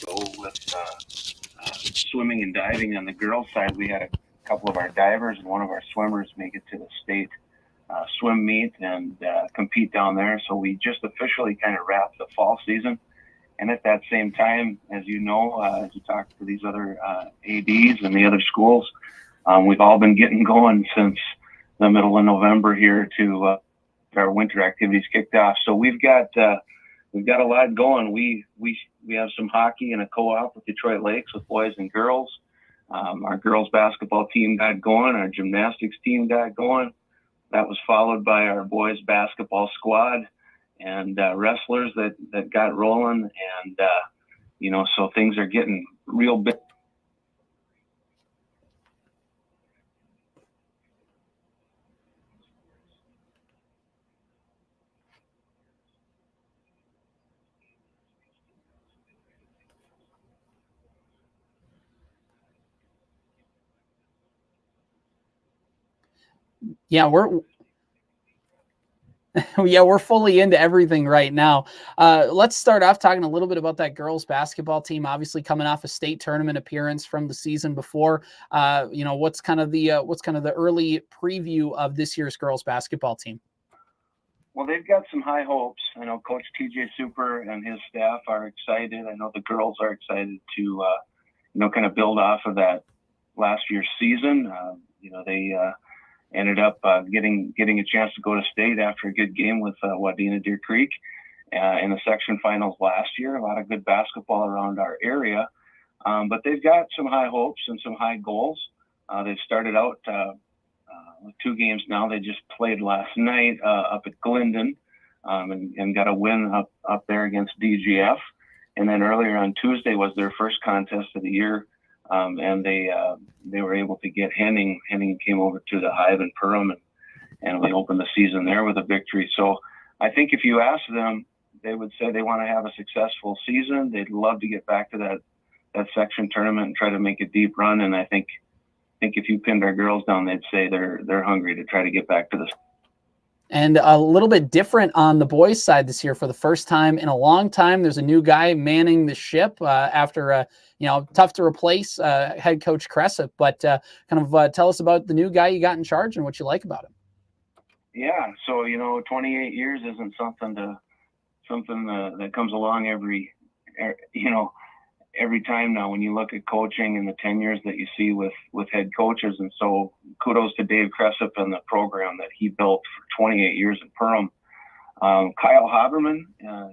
go with swimming and diving. On the girls' side, we had a couple of our divers and one of our swimmers make it to the state swim meet and compete down there. So we just officially kind of wrapped the fall season. And at that same time, as you know, as you talk to these other ADs and the other schools, we've all been getting going since the middle of November here to our winter activities kicked off. So we've got a lot going. We have some hockey and a co-op with Detroit Lakes with boys and girls. Our girls basketball team got going. Our gymnastics team got going. That was followed by our boys basketball squad and wrestlers that got rolling. And, so things are getting real big. Yeah, we're fully into everything right now. Let's start off talking a little bit about that girls basketball team. Obviously, coming off a state tournament appearance from the season before. What's kind of the early preview of this year's girls basketball team? Well, they've got some high hopes. I know Coach TJ Super and his staff are excited. I know the girls are excited to, kind of build off of that last year's season. They ended up getting a chance to go to state after a good game with Wadena Deer Creek in the section finals last year. A lot of good basketball around our area, but they've got some high hopes and some high goals. They've started out with 2 games now. They just played last night up at Glendon and got a win up there against DGF. And then earlier on Tuesday was their first contest of the year. And they were able to get Henning. Henning came over to the Hive in Perham, and we opened the season there with a victory. So I think if you ask them, they would say they want to have a successful season. They'd love to get back to that section tournament and try to make a deep run. And I think if you pinned our girls down, they'd say they're hungry to try to get back to this. And a little bit different on the boys' side this year. For the first time in a long time, there's a new guy manning the ship after, tough to replace head coach Cressup. But tell us about the new guy you got in charge and what you like about him. Yeah, so 28 years isn't something that comes along every time now when you look at coaching and the tenures that you see with head coaches. And so kudos to Dave Cressup and the program that he built for 28 years in Perham. Kyle Haberman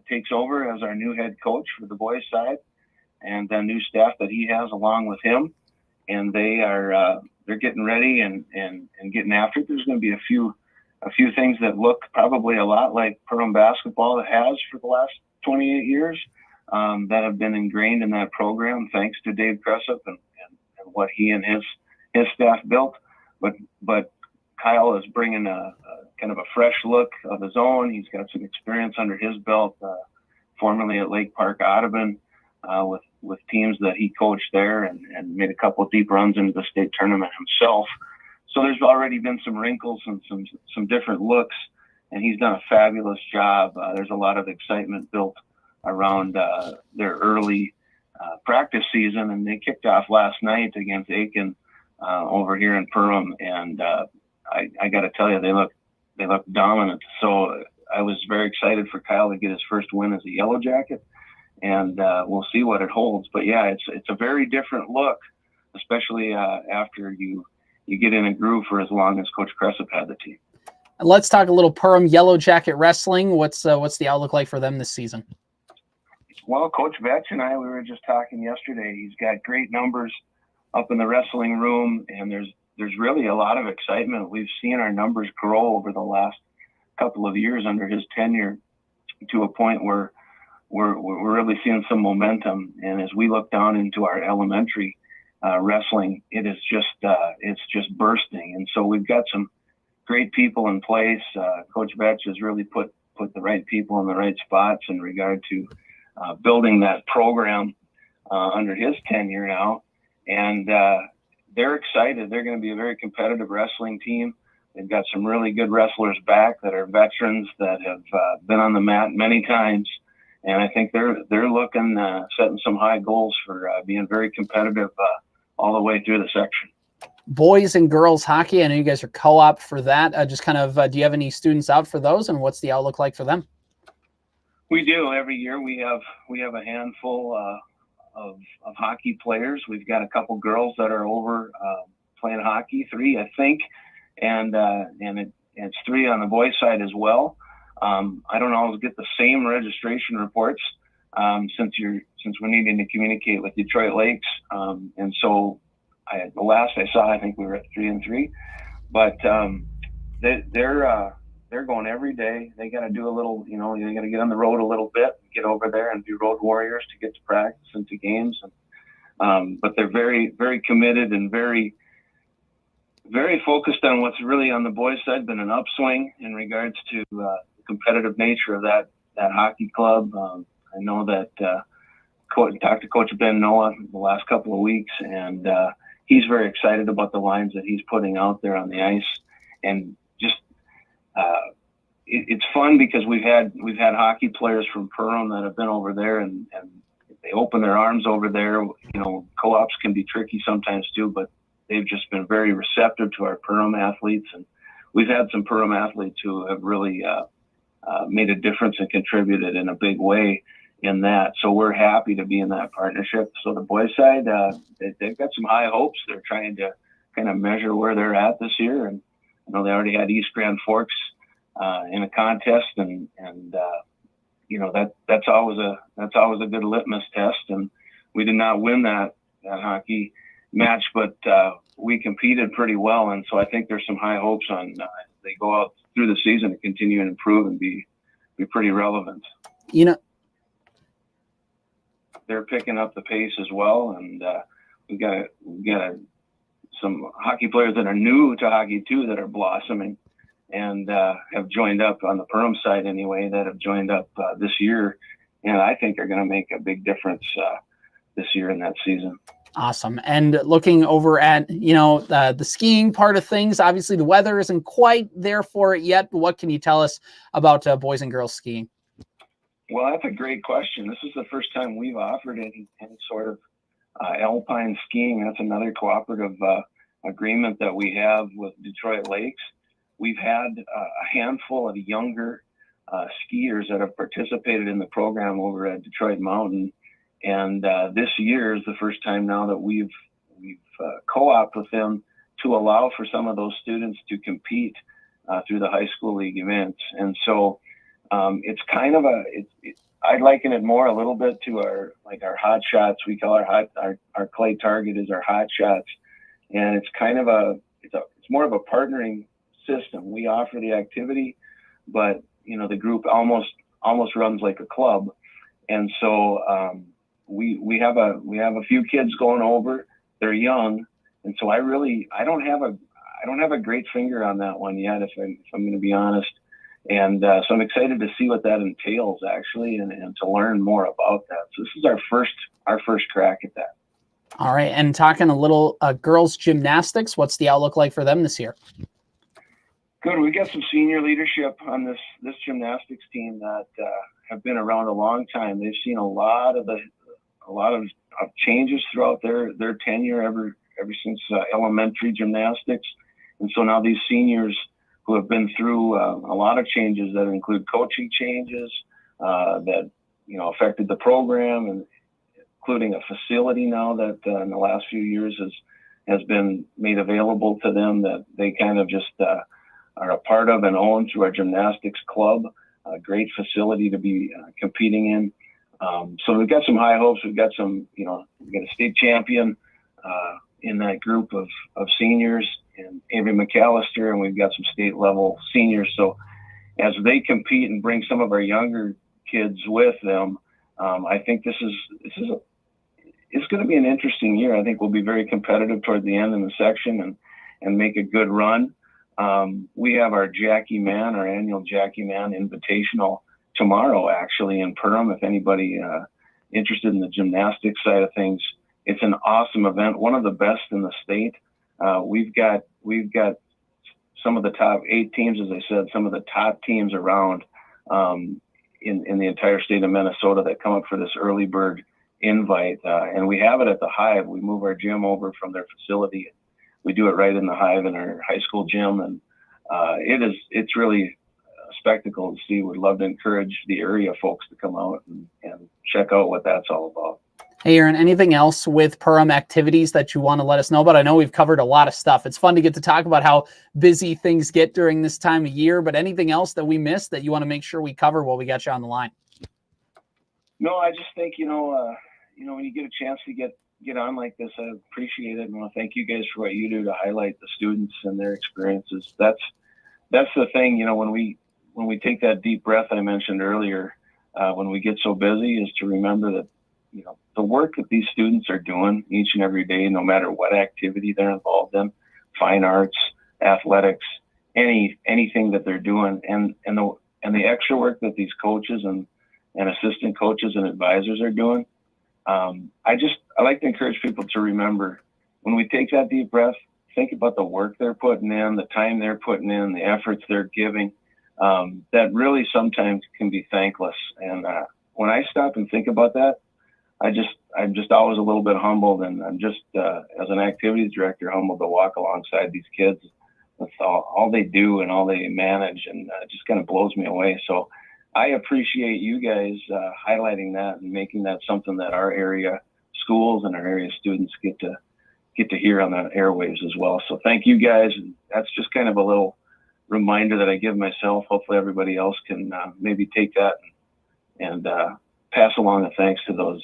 takes over as our new head coach for the boys side, and the new staff that he has along with him. And they're getting ready and getting after it. There's going to be a few things that look probably a lot like Perham basketball has for the last 28 years. That have been ingrained in that program thanks to Dave Cressup and what he and his staff built. But Kyle is bringing a kind of a fresh look of his own. He's got some experience under his belt, formerly at Lake Park Audubon, with teams that he coached there and made a couple of deep runs into the state tournament himself. So there's already been some wrinkles and some different looks, and he's done a fabulous job. There's a lot of excitement built around their early practice season, and they kicked off last night against Aiken over here in Perham, and I got to tell you, they look dominant. So I was very excited for Kyle to get his first win as a Yellow Jacket, and we'll see what it holds. But yeah, it's a very different look, especially after you get in a groove for as long as Coach Cressup had the team. And let's talk a little Perham Yellow Jacket wrestling. What's the outlook like for them this season? Well, Coach Vetch and I, we were just talking yesterday. He's got great numbers up in the wrestling room, and there's really a lot of excitement. We've seen our numbers grow over the last couple of years under his tenure to a point where we're really seeing some momentum. And as we look down into our elementary wrestling, it's just bursting. And so we've got some great people in place. Coach Vetch has really put the right people in the right spots in regard to building that program under his tenure now. And they're excited. They're going to be a very competitive wrestling team. They've got some really good wrestlers back that are veterans that have been on the mat many times and I think they're looking setting some high goals for being very competitive all the way through the section. Boys and girls hockey, I know you guys are co-op for that. Just kind of, do you have any students out for those, and what's the outlook like for them? We do. Every year we have a handful of hockey players. We've got a couple girls that are over playing hockey, 3 I think, and it's 3 on the boys side as well. I don't always get the same registration reports since we're needing to communicate with Detroit Lakes, and so the last I saw, I think we were at 3-3, but they're going every day. They got to do a little, they got to get on the road a little bit, get over there and be road warriors to get to practice and to games. And, but they're very, very committed and very, very focused on what's really on the boys' side been an upswing in regards to the competitive nature of that hockey club. I know that talked to Coach Ben Noah the last couple of weeks, and he's very excited about the lines that he's putting out there on the ice, and just it's fun because we've had hockey players from Perham that have been over there, and they open their arms over there. Co-ops can be tricky sometimes too, but they've just been very receptive to our Perham athletes, and we've had some Perham athletes who have really made a difference and contributed in a big way in that. So we're happy to be in that partnership. So the boys side, they've got some high hopes. They're trying to kind of measure where they're at this year, and I know they already had East Grand Forks in a contest, and that's always a good litmus test. And we did not win that hockey match, but we competed pretty well, and so I think there's some high hopes on they go out through the season to continue and improve and be pretty relevant. They're picking up the pace as well, and we've got some hockey players that are new to hockey too that are blossoming, and have joined up on the Perham side anyway, that have joined up this year, and I think are going to make a big difference this year in that season. Awesome. And looking over at, the skiing part of things, obviously the weather isn't quite there for it yet, but what can you tell us about boys and girls skiing? Well, that's a great question. This is the first time we've offered any sort of alpine skiing. That's another cooperative agreement that we have with Detroit Lakes. We've had a handful of younger skiers that have participated in the program over at Detroit Mountain, and this year is the first time now that we've co-opted with them to allow for some of those students to compete through the high school league events. And so it's kind of I liken it more a little bit to our hot shots. We call our clay target is our hot shots, and it's kind of it's more of a partnering system. We offer the activity, but the group almost runs like a club, and so we have a few kids going over. They're young, and so I don't have a great finger on that one yet, if I'm going to be honest. And so I'm excited to see what that entails actually, and to learn more about that. So this is our first crack at that. All right. And talking a little girls gymnastics, what's the outlook like for them this year? Good. We got some senior leadership on this gymnastics team that have been around a long time. They've seen a lot of changes throughout their tenure ever since elementary gymnastics, and so now these seniors who have been through a lot of changes that include coaching changes that affected the program, and including a facility now that in the last few years has been made available to them, that they kind of just are a part of and own through our gymnastics club. A great facility to be competing in. So we've got some high hopes. We've got we've got a state champion in that group of seniors, and Avery McAllister, and we've got some state level seniors. So as they compete and bring some of our younger kids with them, I think it's going to be an interesting year. I think we'll be very competitive toward the end in the section and make a good run. We have our annual Jackie Mann Invitational tomorrow, actually, in Perham. If anybody interested in the gymnastics side of things, it's an awesome event, one of the best in the state. We've got some of the top 8 teams, as I said, some of the top teams around in the entire state of Minnesota that come up for this early bird invite. And we have it at the Hive. We move our gym over from their facility. We do it right in the Hive in our high school gym. And it's really a spectacle to see. We'd love to encourage the area folks to come out and check out what that's all about. Hey, Erin, anything else with Perham activities that you want to let us know about? I know we've covered a lot of stuff. It's fun to get to talk about how busy things get during this time of year, but anything else that we missed that you want to make sure we cover while we got you on the line? No, I just think, when you get a chance to get on like this, I appreciate it. And I want to thank you guys for what you do to highlight the students and their experiences. That's the thing, when we take that deep breath I mentioned earlier, when we get so busy, is to remember that, the work that these students are doing each and every day, no matter what activity they're involved in, fine arts, athletics, anything that they're doing, and the extra work that these coaches and assistant coaches and advisors are doing. I like to encourage people to remember, when we take that deep breath, think about the work they're putting in, the time they're putting in, the efforts they're giving. That really sometimes can be thankless. And when I stop and think about that, I'm just always a little bit humbled, and I'm just, as an activities director, humbled to walk alongside these kids with all they do and all they manage, and it just kind of blows me away. So I appreciate you guys highlighting that and making that something that our area schools and our area students get to hear on the airwaves as well. So thank you guys. And that's just kind of a little reminder that I give myself. Hopefully everybody else can maybe take that and pass along a thanks to those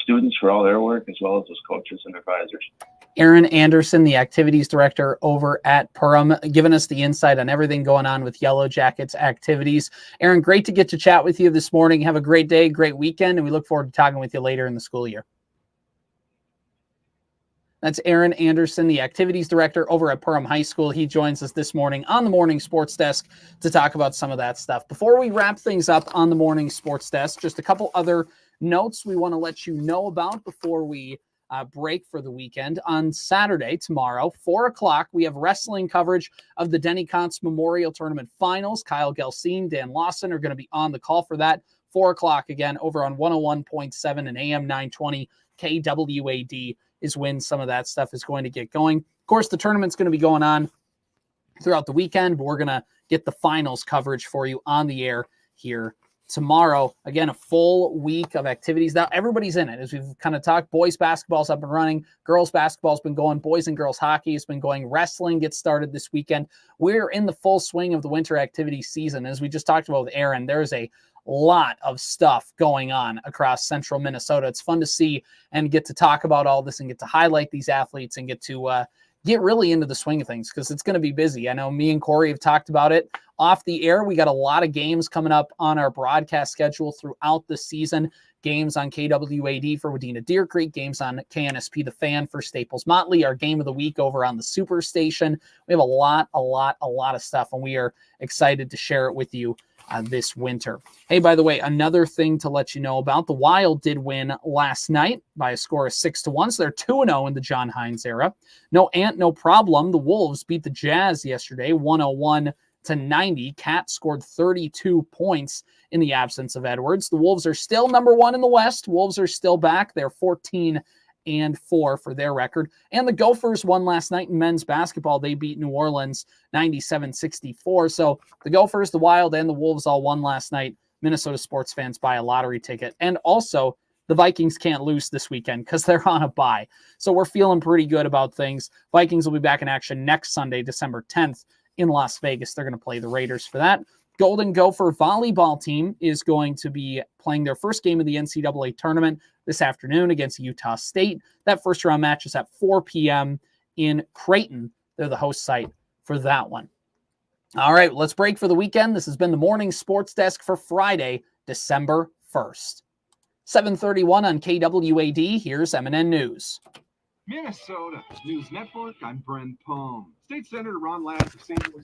students for all their work, as well as those coaches and advisors. Erin Anderson, the activities director over at Perham, giving us the insight on everything going on with Yellow Jackets activities. Erin, great to get to chat with you this morning. Have a great day, great weekend, and we look forward to talking with you later in the school year. That's Erin Anderson, the activities director over at Perham High School. He joins us this morning on the Morning Sports Desk to talk about some of that stuff. Before we wrap things up on the Morning Sports Desk, just a couple other notes we want to let you know about before we break for the weekend. On Saturday, tomorrow, 4 o'clock, we have wrestling coverage of the Denny Contz Memorial Tournament Finals. Kyle Gelsine, Dan Lawson are going to be on the call for that. 4 o'clock again over on 101.7 and AM 920 KWAD is when some of that stuff is going to get going. Of course, the tournament's going to be going on throughout the weekend, but we're going to get the finals coverage for you on the air here tomorrow. Again, a full week of activities. Now everybody's in it. As we've kind of talked, boys basketball's up and running. Girls basketball's been going. Boys and girls hockey has been going. Wrestling gets started this weekend. We're in the full swing of the winter activity season. As we just talked about with Erin, there's a lot of stuff going on across central Minnesota. It's fun to see and get to talk about all this and get to highlight these athletes and get to get really into the swing of things, because it's going to be busy. I know me and Corey have talked about it off the air. We got a lot of games coming up on our broadcast schedule throughout the season. Games on KWAD for Wadena Deer Creek, games on KNSP The Fan for Staples Motley, our game of the week over on the Superstation. We have a lot of stuff, and we are excited to share it with you this winter. Hey, by the way, another thing to let you know about, the Wild did win last night by a score of 6-1, so they're 2-0 in the John Hines era. No ant, no problem. The Wolves beat the Jazz yesterday, 101-90. Cat scored 32 points in the absence of Edwards. The Wolves are still number one in the West. Wolves are still back. They're 14-4 for their record. And the Gophers won last night in men's basketball. They beat New Orleans 97-64. So the Gophers, the Wild, and the Wolves all won last night. Minnesota sports fans buy a lottery ticket. And also, the Vikings can't lose this weekend because they're on a bye. So we're feeling pretty good about things. Vikings will be back in action next Sunday, December 10th in Las Vegas. They're going to play the Raiders for that. Golden Gopher volleyball team is going to be playing their first game of the NCAA tournament this afternoon against Utah State. That first round match is at 4 p.m. in Creighton. They're the host site for that one. All right, let's break for the weekend. This has been the Morning Sports Desk for Friday, December 1st. 7:31 on KWAD. Here's MNN News. Minnesota News Network, I'm Brent Palm. State Senator Ron Ladd of St. Louis.